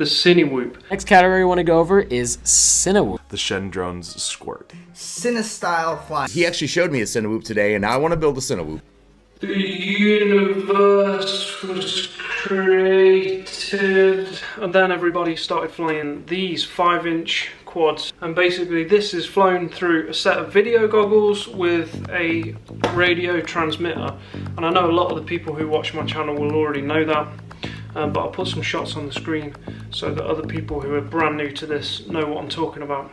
the CineWhoop. Next category we want to go over is CineWhoop. The Shen drones squirt. Cine-style flying. He actually showed me a CineWhoop today, and now I want to build a CineWhoop. The universe was created, and then everybody started flying these 5-inch quads, and basically this is flown through a set of video goggles with a radio transmitter. And I know a lot of the people who watch my channel will already know that, but I'll put some shots on the screen so that other people who are brand new to this know what I'm talking about.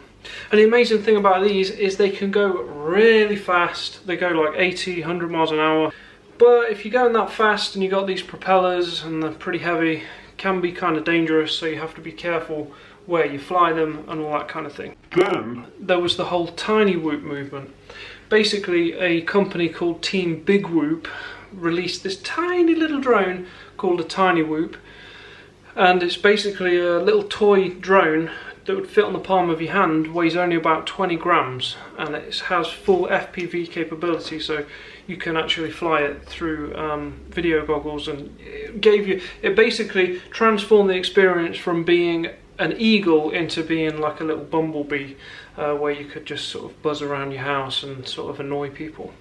And the amazing thing about these is they can go really fast. They go like 80, 100 miles an hour. But if you're going that fast and you got these propellers and they're pretty heavy, can be kind of dangerous, so you have to be careful where you fly them and all that kind of thing. Then there was the whole CineWhoop movement. Basically, a company called Team Big Whoop released this tiny little drone called a CineWhoop, and it's basically a little toy drone that would fit on the palm of your hand, weighs only about 20 grams, and it has full FPV capability, so you can actually fly it through video goggles, and it basically transformed the experience from being an eagle into being like a little bumblebee, where you could just sort of buzz around your house and sort of annoy people.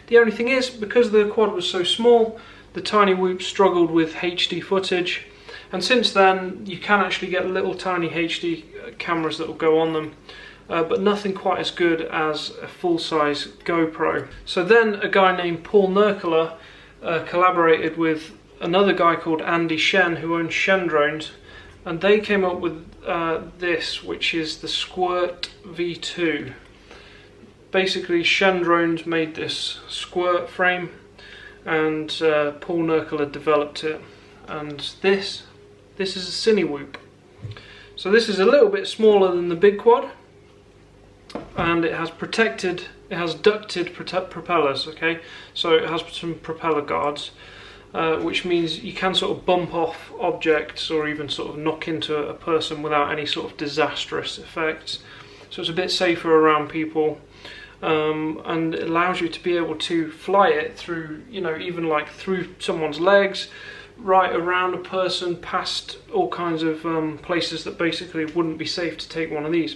The only thing is, because the quad was so small, the CineWhoop struggled with HD footage, and since then you can actually get little tiny HD cameras that will go on them, but nothing quite as good as a full-size GoPro. So then a guy named Paul Nurk collaborated with another guy called Andy Shen, who owns Shen Drones, and they came up with this, which is the Squirt V2. Basically, Shen Drones made this squirt frame, and Paul Nurk developed it, and this is a CineWhoop. So this is a little bit smaller than the big quad, and it has ducted propellers, okay? So it has some propeller guards, which means you can sort of bump off objects or even sort of knock into a person without any sort of disastrous effects. So it's a bit safer around people, and it allows you to be able to fly it through, you know, even like through someone's legs, right around a person, past all kinds of places that basically wouldn't be safe to take one of these.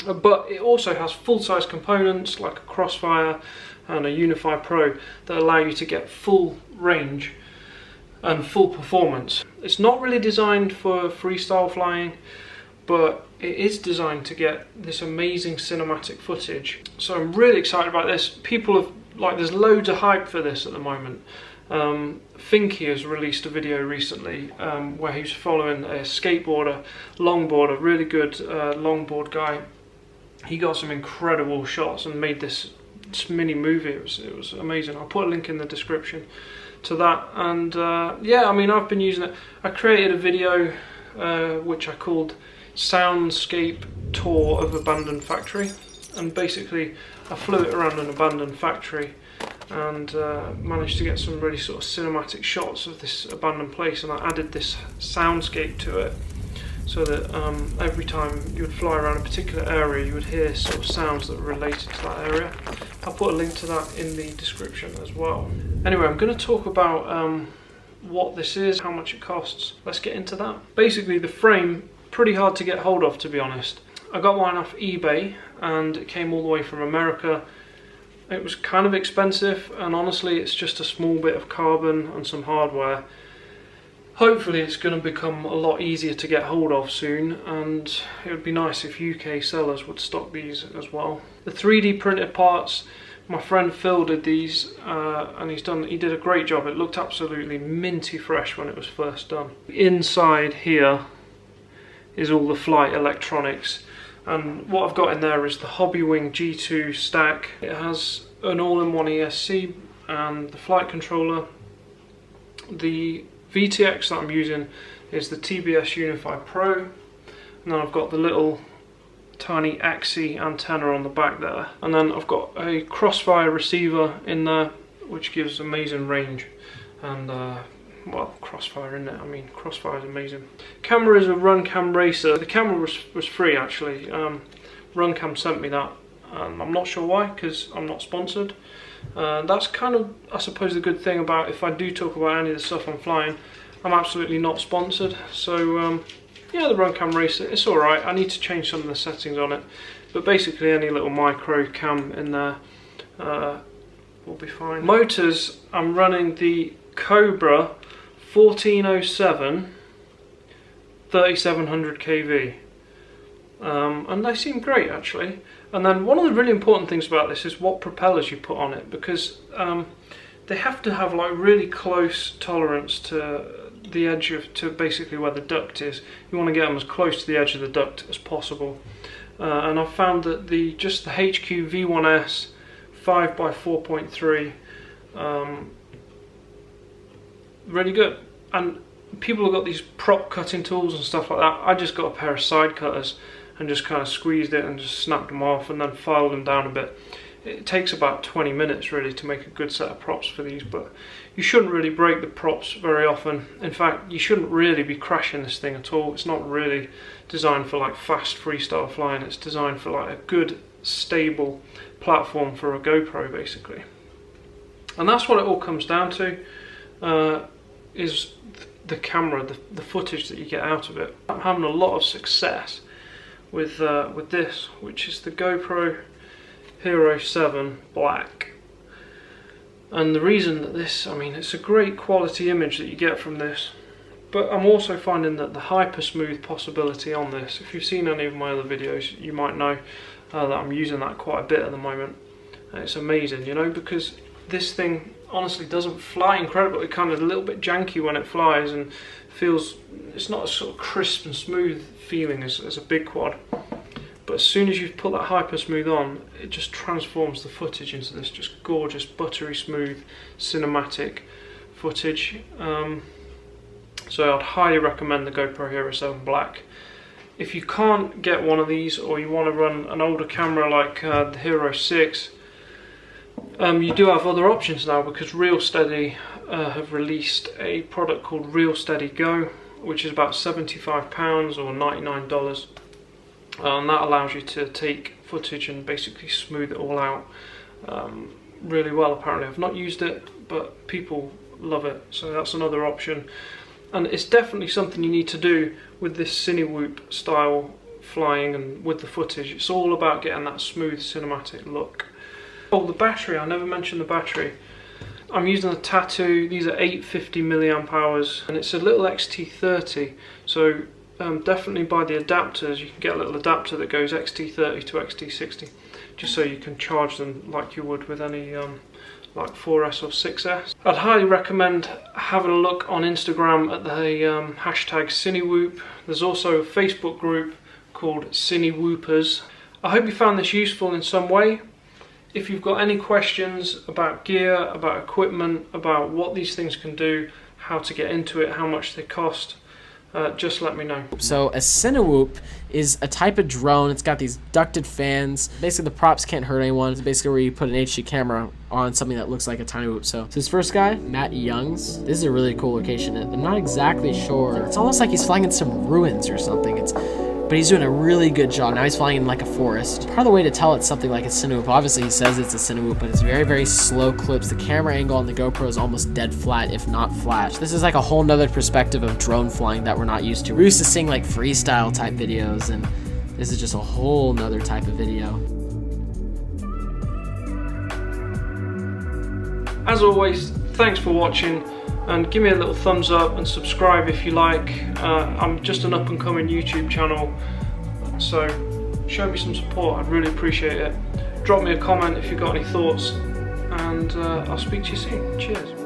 But it also has full-size components like a Crossfire and a Unify Pro that allow you to get full range and full performance. It's not really designed for freestyle flying, but it is designed to get this amazing cinematic footage. So I'm really excited about this. People have, like, there's loads of hype for this at the moment. Finky has released a video recently where he's following a skateboarder, longboarder, really good longboard guy. He got some incredible shots and made this mini movie. It was amazing. I'll put a link in the description to that. And yeah, I mean, I've been using it. I created a video which I called Soundscape Tour of Abandoned Factory, and basically I flew it around an abandoned factory and managed to get some really sort of cinematic shots of this abandoned place, and I added this soundscape to it so that every time you would fly around a particular area you would hear sort of sounds that were related to that area. I'll put a link to that in the description as well. Anyway, I'm going to talk about what this is, how much it costs. Let's get into that. Basically, the frame, pretty hard to get hold of, to be honest. I got mine off eBay and it came all the way from America. It was kind of expensive, and honestly it's just a small bit of carbon and some hardware. Hopefully it's going to become a lot easier to get hold of soon, and it would be nice if UK sellers would stock these as well. The 3D printed parts, my friend Phil did these, and he did a great job. It looked absolutely minty fresh when it was first done. Inside here is all the flight electronics. And what I've got in there is the Hobbywing G2 stack. It has an all-in-one ESC and the flight controller. The VTX that I'm using is the TBS Unify Pro. And then I've got the little tiny AXI antenna on the back there. And then I've got a Crossfire receiver in there, which gives amazing range. And well, Crossfire, isn't it? I mean, Crossfire is amazing. Camera is a Runcam Racer. The camera was free, actually. Runcam sent me that. I'm not sure why, because I'm not sponsored. That's kind of, I suppose, the good thing about if I do talk about any of the stuff I'm flying, I'm absolutely not sponsored. So yeah, the Runcam Racer, it's alright. I need to change some of the settings on it, but basically any little micro cam in there will be fine. Motors, I'm running the Cobra 1407 3700 kV, and they seem great actually. And then one of the really important things about this is what propellers you put on it, because they have to have like really close tolerance to the edge of, to basically where the duct is. You want to get them as close to the edge of the duct as possible. And I've found that just the HQ V1S 5x4.3 really good. And people have got these prop cutting tools and stuff like that. I just got a pair of side cutters and just kind of squeezed it and just snapped them off and then filed them down a bit. It takes about 20 minutes really to make a good set of props for these, but you shouldn't really break the props very often. In fact, you shouldn't really be crashing this thing at all. It's not really designed for like fast freestyle flying. It's designed for like a good stable platform for a GoPro basically. And that's what it all comes down to, is the camera, the footage that you get out of it. I'm having a lot of success with this, which is the GoPro Hero 7 Black. And the reason that this, I mean, it's a great quality image that you get from this, but I'm also finding that the hyper smooth possibility on this, if you've seen any of my other videos, you might know that I'm using that quite a bit at the moment. And it's amazing, you know, because this thing honestly doesn't fly incredible. It's kind of a little bit janky when it flies and feels, it's not a sort of crisp and smooth feeling as a big quad. But as soon as you put that hyper smooth on, it just transforms the footage into this just gorgeous, buttery smooth, cinematic footage. So I'd highly recommend the GoPro Hero 7 Black. If you can't get one of these, or you want to run an older camera like the Hero 6, you do have other options now, because Real Steady have released a product called Real Steady Go, which is about £75 or $99. And that allows you to take footage and basically smooth it all out really well. Apparently I've not used it, but people love it, so that's another option. And it's definitely something you need to do with this CineWhoop style flying and with the footage. It's all about getting that smooth cinematic look. Oh, the battery, I never mentioned the battery. I'm using a Tattoo. These are 850 milliamp hours, and it's a little XT30, so definitely buy the adapters. You can get a little adapter that goes XT30 to XT60, just so you can charge them like you would with any like 4S or 6S. I'd highly recommend having a look on Instagram at the hashtag CineWhoop. There's also a Facebook group called CineWhoopers. I hope you found this useful in some way. If you've got any questions about gear, about equipment, about what these things can do, how to get into it, how much they cost, just let me know. So a CineWhoop is a type of drone. It's got these ducted fans. Basically the props can't hurt anyone. It's basically where you put an HD camera on something that looks like a tiny whoop. So this first guy, Matt Young's, this is a really cool location. I'm not exactly sure. It's almost like he's flying in some ruins or something. But he's doing a really good job. Now he's flying in like a forest. Part of the way to tell it's something like a CineWhoop, obviously he says it's a CineWhoop, but it's very, very slow clips. The camera angle on the GoPro is almost dead flat, if not flash. This is like a whole nother perspective of drone flying that we're not used to. We're used to seeing like freestyle type videos, and this is just a whole nother type of video. As always, thanks for watching, and give me a little thumbs up and subscribe if you like. I'm just an up and coming YouTube channel, so show me some support, I'd really appreciate it. Drop me a comment if you've got any thoughts, and I'll speak to you soon. Cheers.